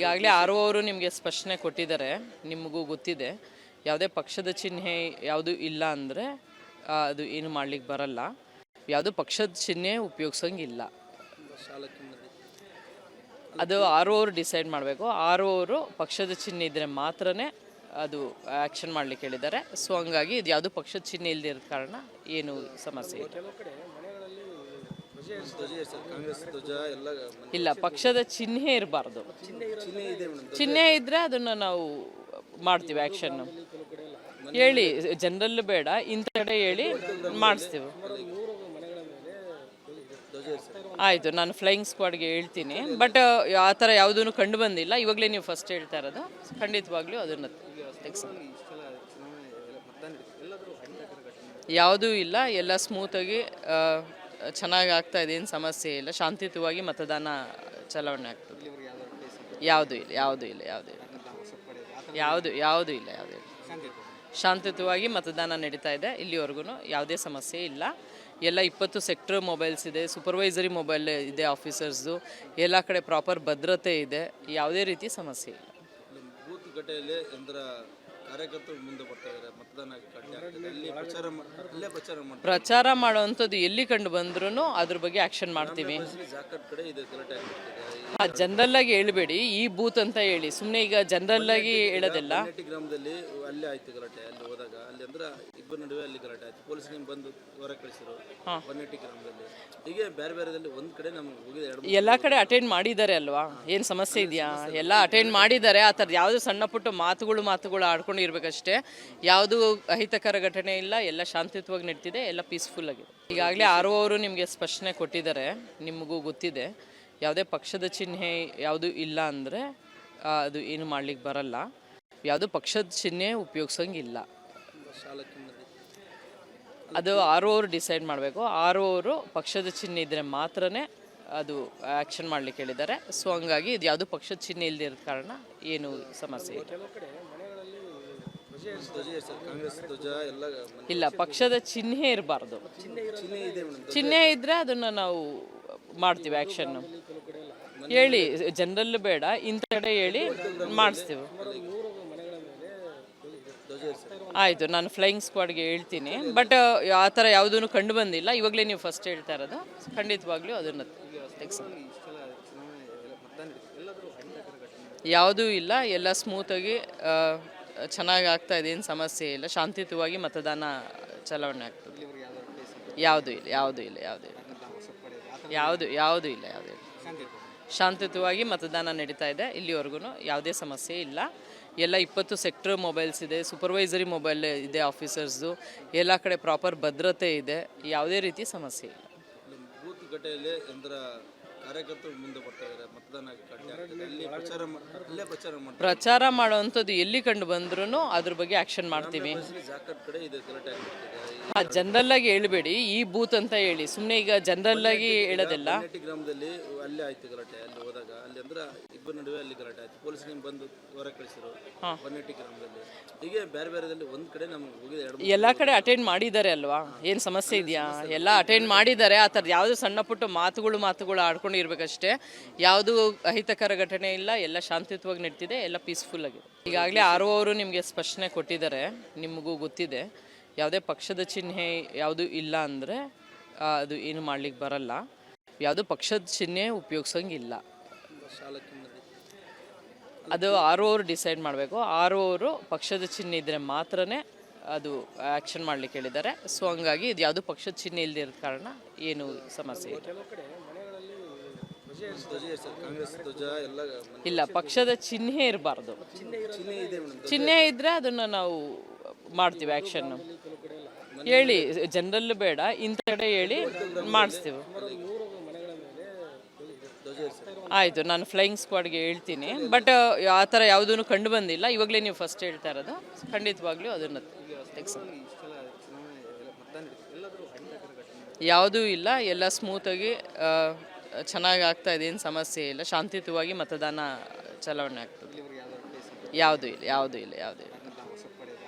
ಈಗಾಗಲೇ R O ಅವರು ನಿಮಗೆ ಸ್ಪಷ್ಟನೆ ಕೊಟ್ಟಿದ್ದಾರೆ, ನಿಮಗೂ ಗೊತ್ತಿದೆ. ಯಾವುದೇ ಪಕ್ಷದ ಚಿಹ್ನೆ ಯಾವುದು ಇಲ್ಲ ಅಂದರೆ ಅದು ಏನು ಮಾಡ್ಲಿಕ್ಕೆ ಬರಲ್ಲ. ಯಾವುದು ಪಕ್ಷದ ಚಿಹ್ನೆ ಉಪಯೋಗಿಸೋಂಗಿಲ್ಲ. ಅದು ಆರ್ ಒ ಅವರು ಡಿಸೈಡ್ ಮಾಡಬೇಕು. ಆರ್ ಒ ಅವರು ಪಕ್ಷದ ಚಿಹ್ನೆ ಇದ್ದರೆ ಮಾತ್ರನೇ ಅದು ಆ್ಯಕ್ಷನ್ ಮಾಡ್ಲಿಕ್ಕೆ ಹೇಳಿದ್ದಾರೆ. ಸೊ ಹಂಗಾಗಿ ಇದು ಯಾವುದು ಪಕ್ಷದ ಚಿಹ್ನೆ ಇಲ್ಲದೆ ಇರೋ ಕಾರಣ ಏನು ಸಮಸ್ಯೆ ಇಲ್ಲ. ಇಲ್ಲ, ಪಕ್ಷದ ಚಿಹ್ನೆ ಇರಬಾರ್ದು. ಚಿಹ್ನೆ ಇದ್ದರೆ ಅದನ್ನು ನಾವು ಮಾಡ್ತೀವಿ ಆ್ಯಕ್ಷನ್. ಹೇಳಿ, ಜನರಲ್ ಬೇಡ, ಇಂಥ ಕಡೆ ಹೇಳಿ ಮಾಡಿಸ್ತೀವಿ. ಆಯಿತು, ನಾನು ಫ್ಲೈಯಿಂಗ್ ಸ್ಕ್ವಾಡ್ಗೆ ಹೇಳ್ತೀನಿ. ಬಟ್ ಆ ಥರ ಯಾವುದೂ ಕಂಡು ಬಂದಿಲ್ಲ. ಇವಾಗಲೇ ನೀವು ಫಸ್ಟ್ ಹೇಳ್ತಾ ಇರೋದು, ಖಂಡಿತವಾಗ್ಲೂ ಅದನ್ನು ಯಾವುದೂ ಇಲ್ಲ. ಎಲ್ಲ ಸ್ಮೂತಾಗಿ ಚೆನ್ನಾಗಿ ಆಗ್ತಾಯಿದೆ, ಏನು ಸಮಸ್ಯೆ ಇಲ್ಲ. ಶಾಂತಿಯುತವಾಗಿ ಮತದಾನ ಚಲಾವಣೆ ಆಗ್ತದೆ. ಯಾವುದೂ ಇಲ್ಲ, ಯಾವುದೂ ಇಲ್ಲ, ಯಾವುದೂ ಇಲ್ಲ, ಯಾವುದೂ ಇಲ್ಲ. ಶಾಂತಿಯುತವಾಗಿ ಮತದಾನ ನಡೀತಾ ಇದೆ. ಇಲ್ಲಿವರೆಗೂ ಯಾವುದೇ ಸಮಸ್ಯೆ ಇಲ್ಲ. ಎಲ್ಲ 20 ಸೆಕ್ಟರ್ ಮೊಬೈಲ್ಸ್ ಇದೆ, ಸೂಪರ್ವೈಸರಿ ಮೊಬೈಲ್ ಇದೆ ಆಫೀಸರ್ಸ್ದು. ಎಲ್ಲ ಕಡೆ ಪ್ರಾಪರ್ ಭದ್ರತೆ ಇದೆ. ಯಾವುದೇ ರೀತಿ ಸಮಸ್ಯೆ ಇಲ್ಲ. ಬೂತ್ ಗಟ್ಟೆಯಲ್ಲಿ ಕಾರ್ಯಕರ್ತರು ಮುಂದೆ ಬರ್ತಾರೆ, ಮತದಾನ ಪ್ರಚಾರ ಮಾಡುವಂಥದ್ದು ಎಲ್ಲಿ ಕಂಡು ಬಂದ್ರೂ ಅದ್ರ ಬಗ್ಗೆ ಆ್ಯಕ್ಷನ್ ಮಾಡ್ತೀವಿ. ಜನರಲ್ ಆಗಿ ಹೇಳಬೇಡಿ, ಈ ಬೂತ್ ಅಂತ ಹೇಳಿ. ಸುಮ್ಮನೆ ಈಗ ಜನರಲ್ ಆಗಿ ಹೇಳೋದಿಲ್ಲ. ಗ್ರಾಮದಲ್ಲಿ ಅಲ್ಲೇ ಆಯ್ತು ಗಲಾಟೆ. ಅಲ್ಲಿ ಹೋದಾಗ ಅಲ್ಲಿ ಅಂದ್ರೆ ಇಬ್ಬರ ನಡುವೆ ಅಲ್ಲಿ ಗಲಾಟೆ ಆಯ್ತು. ಪೊಲೀಸ್ ಬಂದು ಹೊರ ಕಳಿಸಿರು. ಬನ್ನೇಟಿ ಗ್ರಾಮದಲ್ಲಿ ಹೀಗೆ ಬೇರೆ ಬೇರೆದಲ್ಲಿ ಒಂದ್ ಕಡೆ ನಮ್ಗೆ ಹೋಗಿದೆ. ಎಲ್ಲ ಕಡೆ ಅಟೆಂಡ್ ಮಾಡಿದ್ದಾರೆ ಅಲ್ವಾ, ಏನು ಸಮಸ್ಯೆ ಇದೆಯಾ? ಎಲ್ಲ ಅಟೆಂಡ್ ಮಾಡಿದ್ದಾರೆ. ಆ ಥರದ್ದು ಯಾವುದು ಸಣ್ಣ ಪುಟ್ಟ ಮಾತುಗಳು ಆಡ್ಕೊಂಡು ಇರಬೇಕಷ್ಟೇ. ಯಾವುದು ಅಹಿತಕರ ಘಟನೆ ಇಲ್ಲ. ಎಲ್ಲ ಶಾಂತಿಯುತವಾಗಿ ನಡೀತಿದೆ, ಎಲ್ಲ ಪೀಸ್ಫುಲ್ ಆಗಿದೆ. ಈಗಾಗಲೇ ಆರ್ ಒ ಅವರು ನಿಮಗೆ ಸ್ಪಷ್ಟನೆ ಕೊಟ್ಟಿದ್ದಾರೆ, ನಿಮಗೂ ಗೊತ್ತಿದೆ. ಯಾವುದೇ ಪಕ್ಷದ ಚಿಹ್ನೆ ಯಾವುದು ಇಲ್ಲ ಅಂದರೆ ಅದು ಏನು ಮಾಡ್ಲಿಕ್ಕೆ ಬರಲ್ಲ. ಯಾವುದು ಪಕ್ಷದ ಚಿಹ್ನೆ ಉಪಯೋಗಿಸೋಂಗಿಲ್ಲ. ಅದು ಆರ್ ಒ ಅವರು ಡಿಸೈಡ್ ಮಾಡಬೇಕು. ಆರ್ ಒ ಅವರು ಪಕ್ಷದ ಚಿಹ್ನೆ ಇದ್ದರೆ ಮಾತ್ರನೇ ಅದು ಆ್ಯಕ್ಷನ್ ಮಾಡ್ಲಿಕ್ಕೆ ಹೇಳಿದ್ದಾರೆ. ಸೊ ಹಂಗಾಗಿ ಇದು ಯಾವುದು ಪಕ್ಷದ ಚಿಹ್ನೆ ಇಲ್ಲದೆ ಇರೋ ಕಾರಣ ಏನು ಸಮಸ್ಯೆ ಇಲ್ಲ. ಇಲ್ಲ, ಪಕ್ಷದ ಚಿಹ್ನೆ ಇರಬಾರ್ದು. ಚಿಹ್ನೆ ಇದ್ದರೆ ಅದನ್ನು ನಾವು ಮಾಡ್ತೀವಿ ಆ್ಯಕ್ಷನ್. ಹೇಳಿ, ಜನರಲ್ ಬೇಡ, ಇಂಥ ಕಡೆ ಹೇಳಿ ಮಾಡಿಸ್ತೀವಿ. ಆಯಿತು, ನಾನು ಫ್ಲೈಯಿಂಗ್ ಸ್ಕ್ವಾಡ್ಗೆ ಹೇಳ್ತೀನಿ. ಬಟ್ ಆ ಥರ ಯಾವುದೂ ಕಂಡು ಬಂದಿಲ್ಲ. ಇವಾಗಲೇ ನೀವು ಫಸ್ಟ್ ಹೇಳ್ತಾ ಇರೋದು, ಖಂಡಿತವಾಗ್ಲೂ ಅದನ್ನು ಯಾವುದೂ ಇಲ್ಲ. ಎಲ್ಲ ಸ್ಮೂತಾಗಿ ಚೆನ್ನಾಗಿ ಆಗ್ತಾಯಿದೆ, ಏನು ಸಮಸ್ಯೆ ಇಲ್ಲ. ಶಾಂತಿಯುತವಾಗಿ ಮತದಾನ ಚಲಾವಣೆ ಆಗ್ತದೆ. ಯಾವುದೂ ಇಲ್ಲ, ಯಾವುದೂ ಇಲ್ಲ, ಯಾವುದೂ ಇಲ್ಲ, ಯಾವುದೂ ಇಲ್ಲ. ಶಾಂತಿಯುತವಾಗಿ ಮತದಾನ ನಡೀತಾ ಇದೆ. ಇಲ್ಲಿವರೆಗೂ ಯಾವುದೇ ಸಮಸ್ಯೆ ಇಲ್ಲ. ಎಲ್ಲ 20 ಸೆಕ್ಟರ್ ಮೊಬೈಲ್ಸ್ ಇದೆ, ಸೂಪರ್ವೈಸರಿ ಮೊಬೈಲ್ ಇದೆ ಆಫೀಸರ್ಸ್ದು. ಎಲ್ಲ ಕಡೆ ಪ್ರಾಪರ್ ಭದ್ರತೆ ಇದೆ. ಯಾವುದೇ ರೀತಿ ಸಮಸ್ಯೆ ಇಲ್ಲ. ಬೂತ್ ಗಟ್ಟೆಯಲ್ಲಿ ಕಾರ್ಯಕರ್ತರು ಮುಂದೆ ಬರ್ತಾರೆ, ಮತದಾನ ಪ್ರಚಾರ ಮಾಡುವಂಥದ್ದು ಎಲ್ಲಿ ಕಂಡು ಬಂದ್ರೂ ಅದ್ರ ಬಗ್ಗೆ ಆ್ಯಕ್ಷನ್ ಮಾಡ್ತೀವಿ. ಜನರಲ್ ಆಗಿ ಹೇಳಬೇಡಿ, ಈ ಬೂತ್ ಅಂತ ಹೇಳಿ. ಸುಮ್ಮನೆ ಈಗ ಜನರಲ್ ಆಗಿ ಹೇಳೋದಿಲ್ಲ. ಗ್ರಾಮದಲ್ಲಿ ಅಲ್ಲೇ ಆಯ್ತು ಗಲಾಟೆ. ಅಲ್ಲಿ ಹೋದಾಗ ಅಲ್ಲಿ ಅಂದ್ರೆ ಇಬ್ಬರ ನಡುವೆ ಅಲ್ಲಿ ಗಲಾಟೆ ಆಯ್ತು. ಪೊಲೀಸ್ ಬಂದು ಹೊರ ಕಳಿಸಿರು. ಬನ್ನೇಟಿ ಗ್ರಾಮದಲ್ಲಿ ಹೀಗೆ ಬೇರೆ ಬೇರೆದಲ್ಲಿ ಒಂದ್ ಕಡೆ ನಮ್ಗೆ ಹೋಗಿದೆ. ಎಲ್ಲ ಕಡೆ ಅಟೆಂಡ್ ಮಾಡಿದ್ದಾರೆ ಅಲ್ವಾ, ಏನು ಸಮಸ್ಯೆ ಇದೆಯಾ? ಎಲ್ಲ ಅಟೆಂಡ್ ಮಾಡಿದ್ದಾರೆ. ಆ ಥರದ್ದು ಯಾವುದು ಸಣ್ಣ ಪುಟ್ಟ ಮಾತುಗಳು ಆಡ್ಕೊಂಡು ಇರಬೇಕಷ್ಟೇ. ಯಾವುದು ಅಹಿತಕರ ಘಟನೆ ಇಲ್ಲ. ಎಲ್ಲ ಶಾಂತಿಯುತವಾಗಿ ನಡೀತಿದೆ, ಎಲ್ಲ ಪೀಸ್ಫುಲ್ ಆಗಿದೆ. ಈಗಾಗಲೇ ಆರ್ ಒ ಅವರು ನಿಮಗೆ ಸ್ಪಷ್ಟನೆ ಕೊಟ್ಟಿದ್ದಾರೆ, ನಿಮಗೂ ಗೊತ್ತಿದೆ. ಯಾವುದೇ ಪಕ್ಷದ ಚಿಹ್ನೆ ಯಾವುದು ಇಲ್ಲ ಅಂದರೆ ಅದು ಏನು ಮಾಡ್ಲಿಕ್ಕೆ ಬರಲ್ಲ. ಯಾವುದು ಪಕ್ಷದ ಚಿಹ್ನೆ ಉಪಯೋಗಿಸೋಂಗಿಲ್ಲ. ಅದು ಆರ್ ಒ ಅವರು ಡಿಸೈಡ್ ಮಾಡಬೇಕು. ಆರ್ ಒ ಅವರು ಪಕ್ಷದ ಚಿಹ್ನೆ ಇದ್ದರೆ ಮಾತ್ರನೇ ಅದು ಆ್ಯಕ್ಷನ್ ಮಾಡ್ಲಿಕ್ಕೆ ಹೇಳಿದ್ದಾರೆ. ಸೊ ಹಂಗಾಗಿ ಇದು ಯಾವುದು ಪಕ್ಷದ ಚಿಹ್ನೆ ಇಲ್ಲದೆ ಇರೋ ಕಾರಣ ಏನು ಸಮಸ್ಯೆ ಇಲ್ಲ. ಇಲ್ಲ, ಪಕ್ಷದ ಚಿಹ್ನೆ ಇರಬಾರ್ದು. ಚಿಹ್ನೆ ಇದ್ದರೆ ಅದನ್ನು ನಾವು ಮಾಡ್ತೀವಿ ಆ್ಯಕ್ಷನ್. ಹೇಳಿ, ಜನರಲ್ ಬೇಡ, ಇಂಥ ಕಡೆ ಹೇಳಿ ಮಾಡಿಸ್ತೀವಿ. ಆಯಿತು, ನಾನು ಫ್ಲೈಯಿಂಗ್ ಸ್ಕ್ವಾಡ್ಗೆ ಹೇಳ್ತೀನಿ. ಬಟ್ ಆ ಥರ ಯಾವುದೂ ಕಂಡು ಬಂದಿಲ್ಲ. ಇವಾಗಲೇ ನೀವು ಫಸ್ಟ್ ಹೇಳ್ತಾ ಇರೋದು, ಖಂಡಿತವಾಗ್ಲೂ ಅದನ್ನು ಯಾವುದೂ ಇಲ್ಲ. ಎಲ್ಲ ಸ್ಮೂತಾಗಿ ಚೆನ್ನಾಗಿ ಆಗ್ತಾಯಿದೆ, ಏನು ಸಮಸ್ಯೆ ಇಲ್ಲ. ಶಾಂತಿಯುತವಾಗಿ ಮತದಾನ ಚಲಾವಣೆ ಆಗ್ತದೆ. ಯಾವುದೂ ಇಲ್ಲ, ಯಾವುದೂ ಇಲ್ಲ, ಯಾವುದೂ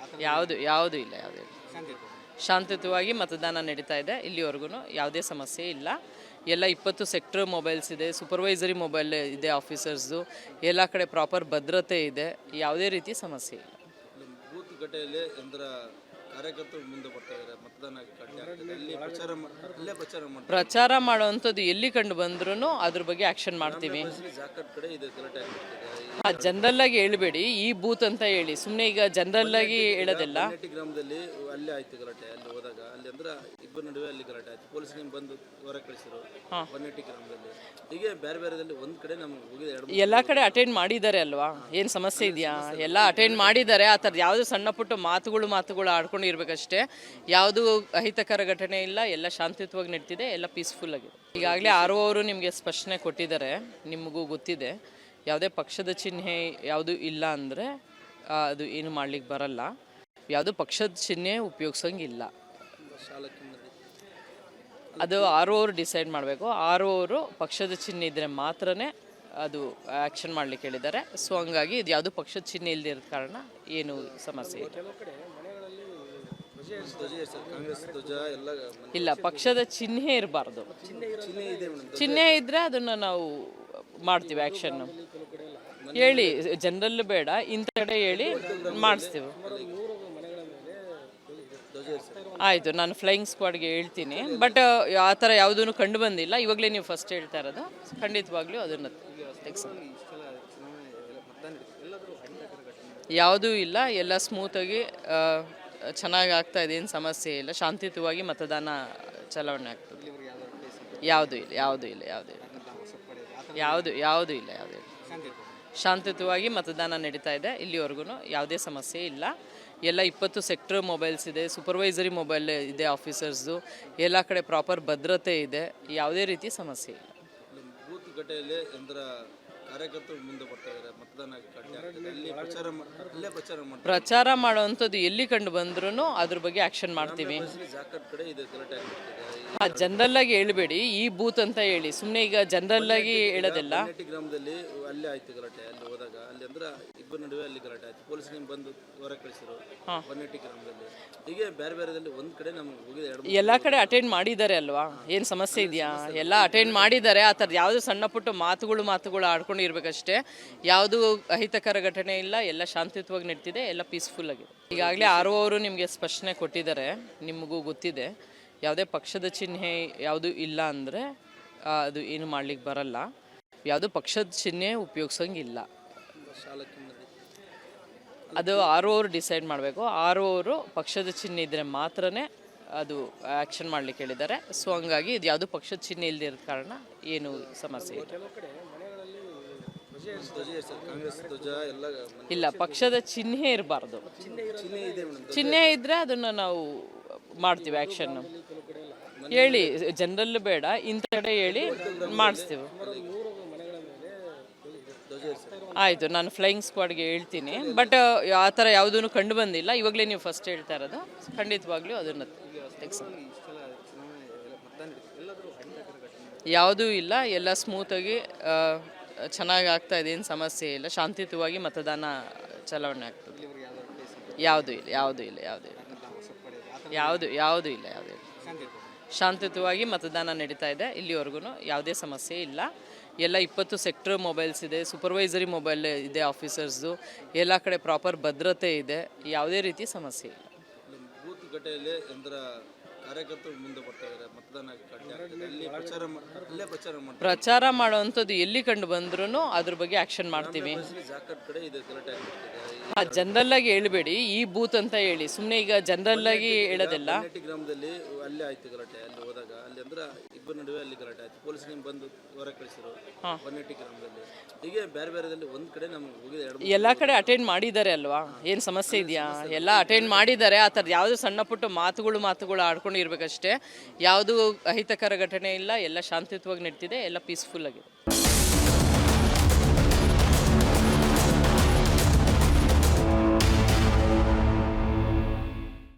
ಇಲ್ಲ. ಶಾಂತಿಯುತವಾಗಿ ಮತದಾನ ನಡೀತಾ ಇದೆ. ಇಲ್ಲಿವರೆಗೂ ಯಾವುದೇ ಸಮಸ್ಯೆ ಇಲ್ಲ. ಎಲ್ಲ 20 ಸೆಕ್ಟರ್ ಮೊಬೈಲ್ಸ್ ಇದೆ, ಸೂಪರ್ವೈಸರಿ ಮೊಬೈಲ್ ಇದೆ ಆಫೀಸರ್ಸ್ದು, ಎಲ್ಲ ಕಡೆ ಪ್ರಾಪರ್ ಭದ್ರತೆ ಇದೆ, ಯಾವುದೇ ರೀತಿ ಸಮಸ್ಯೆ ಇಲ್ಲ. ಬೂತ್ ಗಟ್ಟೆಯಲ್ಲಿ ಅಂದ್ರ ಕಾರ್ಯಕರ್ತರು ಮುಂದೆ ಬರ್ತಾ ಇದ್ದಾರೆ, ಮತದಾನ ಗಟ್ಟೆ ಆಗ್ತದೆ. ಅಲ್ಲಿ ಪ್ರಚಾರ ಮಾಡ್ತಾರೆ. ಪ್ರಚಾರ ಮಾಡುವಂಥದ್ದು ಎಲ್ಲಿ ಕಂಡು ಬಂದ್ರೂ ಅದ್ರ ಬಗ್ಗೆ ಆ್ಯಕ್ಷನ್ ಮಾಡ್ತೀವಿ. ಜಾಕಟ್ ಕಡೆ ಇದು ಗಲಾಟೆ ಆಗ್ತಿದೆ. ಜನರಲ್ ಆಗಿ ಹೇಳ್ಬೇಡಿ, ಈ ಬೂತ್ ಅಂತ ಹೇಳಿ ಸುಮ್ಮನೆ ಈಗ ಜನರಲ್ ಆಗಿ ಹೇಳೋದಿಲ್ಲ. ಬನ್ನೇಟಿ ಗ್ರಾಮದಲ್ಲಿ ಅಲ್ಲೇ ಆಯ್ತು ಗಲಾಟೆ. ಅಲ್ಲಿ ಹೋದಾಗ ಅಲ್ಲಿ ಅಂದ್ರ ಇಬ್ಬರ ನಡುವೆ ಅಲ್ಲಿ ಗಲಾಟೆ ಆಯ್ತು. ಪೊಲೀಸ್ ಬಂದು ಹೊರ ಕಳಿಸಿರು ಬನ್ನೇಟಿ ಗ್ರಾಮದಲ್ಲಿ. ಹೀಗೆ ಬೇರೆ ಬೇರೆದಲ್ಲಿ ಒಂದ್ ಕಡೆ ನಮ್ಗೆ ಹೋಗಿದೆ. ಎಲ್ಲ ಕಡೆ ಅಟೆಂಡ್ ಮಾಡಿದ್ದಾರೆ ಅಲ್ವಾ, ಏನು ಸಮಸ್ಯೆ ಇದೆಯಾ? ಎಲ್ಲ ಅಟೆಂಡ್ ಮಾಡಿದ್ದಾರೆ. ಆ ಥರದ್ದು ಯಾವುದು ಸಣ್ಣ ಪುಟ್ಟ ಮಾತುಗಳು ಆಡ್ಕೊಂಡು ಇರಬೇಕಷ್ಟೇ. ಯಾವುದು ಅಹಿತಕರ ಘಟನೆ ಇಲ್ಲ, ಎಲ್ಲ ಶಾಂತಿಯುತವಾಗಿ ನಡೀತಿದೆ, ಎಲ್ಲ ಪೀಸ್ಫುಲ್ ಆಗಿದೆ. ಈಗಾಗಲೇ RO ಅವರು ನಿಮಗೆ ಸ್ಪಷ್ಟನೆ ಕೊಟ್ಟಿದ್ದಾರೆ, ನಿಮಗೂ ಗೊತ್ತಿದೆ. ಯಾವುದೇ ಪಕ್ಷದ ಚಿಹ್ನೆ ಯಾವುದು ಇಲ್ಲ ಅಂದರೆ ಅದು ಏನು ಮಾಡ್ಲಿಕ್ಕೆ ಬರಲ್ಲ. ಯಾವುದು ಪಕ್ಷದ ಚಿಹ್ನೆ ಉಪಯೋಗಿಸೋಂಗಿಲ್ಲ. ಅದು RO ಅವರು ಡಿಸೈಡ್ ಮಾಡಬೇಕು. RO ಅವರು ಪಕ್ಷದ ಚಿಹ್ನೆ ಇದ್ದರೆ ಮಾತ್ರನೇ ಅದು ಆ್ಯಕ್ಷನ್ ಮಾಡ್ಲಿಕ್ಕೆ ಹೇಳಿದ್ದಾರೆ. ಸೊ ಹಂಗಾಗಿ ಇದು ಯಾವುದು ಪಕ್ಷದ ಚಿಹ್ನೆ ಇಲ್ಲದೆ ಇರೋ ಕಾರಣ ಏನು ಸಮಸ್ಯೆ ಇಲ್ಲ. ಇಲ್ಲ, ಪಕ್ಷದ ಚಿಹ್ನೆ ಇರಬಾರ್ದು. ಚಿಹ್ನೆ ಇದ್ದರೆ ಅದನ್ನು ನಾವು ಮಾಡ್ತೀವಿ ಆ್ಯಕ್ಷನ್. ಹೇಳಿ, ಜನರಲ್ ಬೇಡ, ಇಂಥ ಕಡೆ ಹೇಳಿ ಮಾಡಿಸ್ತೀವಿ. ಆಯಿತು, ನಾನು ಫ್ಲೈಯಿಂಗ್ ಸ್ಕ್ವಾಡ್ಗೆ ಹೇಳ್ತೀನಿ. ಬಟ್ ಆ ಥರ ಯಾವುದೂ ಕಂಡು ಬಂದಿಲ್ಲ. ಇವಾಗಲೇ ನೀವು ಫಸ್ಟ್ ಹೇಳ್ತಾ ಇರೋದು, ಖಂಡಿತವಾಗ್ಲೂ ಅದನ್ನು ಯಾವುದೂ ಇಲ್ಲ, ಎಲ್ಲ ಸ್ಮೂತಾಗಿ ಚೆನ್ನಾಗಿ ಆಗ್ತಾ ಇದೆ, ಏನು ಸಮಸ್ಯೆ ಇಲ್ಲ. ಶಾಂತಿಯುತವಾಗಿ ಮತದಾನ ಚಲಾವಣೆ ಆಗ್ತದೆ. ಯಾವುದೂ ಇಲ್ಲ. ಶಾಂತಿಯುತವಾಗಿ ಮತದಾನ ನಡೀತಾ ಇದೆ. ಇಲ್ಲಿವರೆಗೂ ಯಾವುದೇ ಸಮಸ್ಯೆ ಇಲ್ಲ. ಎಲ್ಲ 20 ಸೆಕ್ಟರ್ ಮೊಬೈಲ್ಸ್ ಇದೆ, ಸೂಪರ್ವೈಸರಿ ಮೊಬೈಲ್ ಇದೆ ಆಫೀಸರ್ಸ್ದು, ಎಲ್ಲ ಕಡೆ ಪ್ರಾಪರ್ ಭದ್ರತೆ ಇದೆ, ಯಾವುದೇ ರೀತಿ ಸಮಸ್ಯೆ ಇಲ್ಲ. ಬೂತ್ ಗಟ್ಟೆಯಲ್ಲಿ ಅಂದ್ರ ಕಾರ್ಯಕರ್ತರು ಮುಂದೆ ಬರ್ತಾ ಇದ್ದಾರೆ, ಮತದಾನ ಗಟ್ಟೆ ಆಗ್ತದೆ. ಅಲ್ಲಿ ಪ್ರಚಾರ ಮಾಡ್ತಾರೆ. ಪ್ರಚಾರ ಮಾಡುವಂಥದ್ದು ಎಲ್ಲಿ ಕಂಡು ಬಂದ್ರೂ ಅದ್ರ ಬಗ್ಗೆ ಆ್ಯಕ್ಷನ್ ಮಾಡ್ತೀವಿ. ಜಾಕಟ್ ಕಡೆ ಇದು ಗಲಾಟೆ ಆಗ್ತಿದೆ. ಜನರಲ್ ಆಗಿ ಹೇಳ್ಬೇಡಿ, ಈ ಬೂತ್ ಅಂತ ಹೇಳಿ ಸುಮ್ಮನೆ ಈಗ ಜನರಲ್ ಆಗಿ ಹೇಳೋದಿಲ್ಲ. ಬನ್ನೇಟಿ ಗ್ರಾಮದಲ್ಲಿ ಅಲ್ಲೇ ಆಯ್ತು ಗಲಾಟೆ. ಅಲ್ಲಿ ಹೋದಾಗ ಅಲ್ಲಿ ಅಂದ್ರ ಇಬ್ಬರ ನಡುವೆ ಅಲ್ಲಿ ಗಲಾಟೆ ಆಯ್ತು. ಪೊಲೀಸ್ ಬಂದು ಹೊರ ಕಳಿಸಿರು ಬನ್ನೇಟಿ ಗ್ರಾಮದಲ್ಲಿ. ಹೀಗೆ ಬೇರೆ ಬೇರೆದಲ್ಲಿ ಒಂದ್ ಕಡೆ ನಮ್ಗೆ ಹೋಗಿದೆ. ಎಲ್ಲ ಕಡೆ ಅಟೆಂಡ್ ಮಾಡಿದ್ದಾರೆ ಅಲ್ವಾ, ಏನು ಸಮಸ್ಯೆ ಇದೆಯಾ? ಎಲ್ಲ ಅಟೆಂಡ್ ಮಾಡಿದ್ದಾರೆ. ಆ ಥರದ್ದು ಯಾವುದು ಸಣ್ಣ ಪುಟ್ಟ ಮಾತುಗಳು ಆಡ್ಕೊಂಡು ಇರಬೇಕಷ್ಟೇ. ಯಾವುದು ಅಹಿತಕರ ಘಟನೆ ಇಲ್ಲ, ಎಲ್ಲ ಶಾಂತಿಯುತವಾಗಿ ನಡೀತಿದೆ, ಎಲ್ಲ ಪೀಸ್ಫುಲ್ ಆಗಿದೆ. ಈಗಾಗಲೇ RO ಅವರು ನಿಮಗೆ ಸ್ಪಷ್ಟನೆ ಕೊಟ್ಟಿದ್ದಾರೆ, ನಿಮಗೂ ಗೊತ್ತಿದೆ. ಯಾವುದೇ ಪಕ್ಷದ ಚಿಹ್ನೆ ಯಾವುದು ಇಲ್ಲ ಅಂದರೆ ಅದು ಏನು ಮಾಡ್ಲಿಕ್ಕೆ ಬರಲ್ಲ. ಯಾವುದು ಪಕ್ಷದ ಚಿಹ್ನೆ ಉಪಯೋಗಿಸೋಂಗಿಲ್ಲ. ಅದು RO ಅವರು ಡಿಸೈಡ್ ಮಾಡಬೇಕು. RO ಅವರು ಪಕ್ಷದ ಚಿಹ್ನೆ ಇದ್ದರೆ ಮಾತ್ರನೇ ಅದು ಆ್ಯಕ್ಷನ್ ಮಾಡ್ಲಿಕ್ಕೆ ಹೇಳಿದ್ದಾರೆ. ಸೊ ಹಂಗಾಗಿ ಇದು ಯಾವುದು ಪಕ್ಷದ ಚಿಹ್ನೆ ಇಲ್ಲದೆ ಇರೋ ಕಾರಣ ಏನು ಸಮಸ್ಯೆ ಇಲ್ಲ. ಇಲ್ಲ, ಪಕ್ಷದ ಚಿಹ್ನೆ ಇರಬಾರ್ದು. ಚಿಹ್ನೆ ಇದ್ದರೆ ಅದನ್ನು ನಾವು ಮಾಡ್ತೀವಿ ಆ್ಯಕ್ಷನ್. ಹೇಳಿ, ಜನರಲ್ ಬೇಡ, ಇಂಥ ಕಡೆ ಹೇಳಿ ಮಾಡಿಸ್ತೀವಿ. ಆಯಿತು, ನಾನು ಫ್ಲೈಯಿಂಗ್ ಸ್ಕ್ವಾಡ್ಗೆ ಹೇಳ್ತೀನಿ. ಬಟ್ ಆ ಥರ ಯಾವುದೂ ಕಂಡು ಬಂದಿಲ್ಲ. ಇವಾಗಲೇ ನೀವು ಫಸ್ಟ್ ಹೇಳ್ತಾ ಇರೋದು, ಖಂಡಿತವಾಗ್ಲೂ ಅದನ್ನು ಯಾವುದೂ ಇಲ್ಲ, ಎಲ್ಲ ಸ್ಮೂತಾಗಿ ಚೆನ್ನಾಗಿ ಆಗ್ತಾ ಇದೆ, ಏನು ಸಮಸ್ಯೆ ಇಲ್ಲ. ಶಾಂತಿಯುತವಾಗಿ ಮತದಾನ ಚಲಾವಣೆ ಆಗ್ತದೆ. ಯಾವುದೂ ಇಲ್ಲ. ಶಾಂತಿಯುತವಾಗಿ ಮತದಾನ ನಡೀತಾ ಇದೆ. ಇಲ್ಲಿವರೆಗೂ ಯಾವುದೇ ಸಮಸ್ಯೆ ಇಲ್ಲ. ಎಲ್ಲ 20 ಸೆಕ್ಟರ್ ಮೊಬೈಲ್ಸ್ ಇದೆ, ಸೂಪರ್ವೈಸರಿ ಮೊಬೈಲ್ ಇದೆ ಆಫೀಸರ್ಸ್ದು, ಎಲ್ಲ ಕಡೆ ಪ್ರಾಪರ್ ಭದ್ರತೆ ಇದೆ, ಯಾವುದೇ ರೀತಿ ಸಮಸ್ಯೆ ಇಲ್ಲ. ಬೂತ್ ಗಟ್ಟೆಯಲ್ಲಿ ಅಂದ್ರ ಕಾರ್ಯಕರ್ತರು ಮುಂದೆ ಬರ್ತಾ ಇದ್ದಾರೆ, ಮತದಾನ ಗಟ್ಟೆ ಆಗ್ತದೆ. ಅಲ್ಲಿ ಪ್ರಚಾರ ಮಾಡ್ತಾರೆ. ಪ್ರಚಾರ ಮಾಡುವಂಥದ್ದು ಎಲ್ಲಿ ಕಂಡು ಬಂದ್ರೂ ಅದ್ರ ಬಗ್ಗೆ ಆ್ಯಕ್ಷನ್ ಮಾಡ್ತೀವಿ. ಜಾಕಟ್ ಕಡೆ ಇದು ಗಲಾಟೆ ಆಗ್ತಿದೆ. ಜನರಲ್ ಆಗಿ ಹೇಳ್ಬೇಡಿ, ಈ ಬೂತ್ ಅಂತ ಹೇಳಿ ಸುಮ್ಮನೆ ಈಗ ಜನರಲ್ ಆಗಿ ಹೇಳೋದಿಲ್ಲ. ಬನ್ನೇಟಿ ಗ್ರಾಮದಲ್ಲಿ ಅಲ್ಲೇ ಆಯ್ತು ಗಲಾಟೆ. ಅಲ್ಲಿ ಹೋದಾಗ ಅಲ್ಲಿ ಅಂದ್ರ ಇಬ್ಬರ ನಡುವೆ ಅಲ್ಲಿ ಗಲಾಟೆ ಆಯ್ತು. ಪೊಲೀಸ್ ಬಂದು ಹೊರ ಕಳಿಸಿರು ಬನ್ನೇಟಿ ಗ್ರಾಮದಲ್ಲಿ. ಹೀಗೆ ಬೇರೆ ಬೇರೆದಲ್ಲಿ ಒಂದ್ ಕಡೆ ನಮ್ಗೆ ಹೋಗಿದೆ. ಎಲ್ಲ ಕಡೆ ಅಟೆಂಡ್ ಮಾಡಿದ್ದಾರೆ ಅಲ್ವಾ, ಏನು ಸಮಸ್ಯೆ ಇದೆಯಾ? ಎಲ್ಲ ಅಟೆಂಡ್ ಮಾಡಿದ್ದಾರೆ. ಆ ಥರದ್ದು ಯಾವುದು ಸಣ್ಣ ಪುಟ್ಟ ಮಾತುಗಳು ಆಡ್ಕೊಂಡು ಇರಬೇಕಷ್ಟೇ. ಯಾವುದು ಅಹಿತಕರ ಘಟನೆ ಇಲ್ಲ, ಎಲ್ಲ ಶಾಂತಿಯುತವಾಗಿ ನಡೀತಿದೆ, ಎಲ್ಲ ಪೀಸ್ಫುಲ್ ಆಗಿದೆ.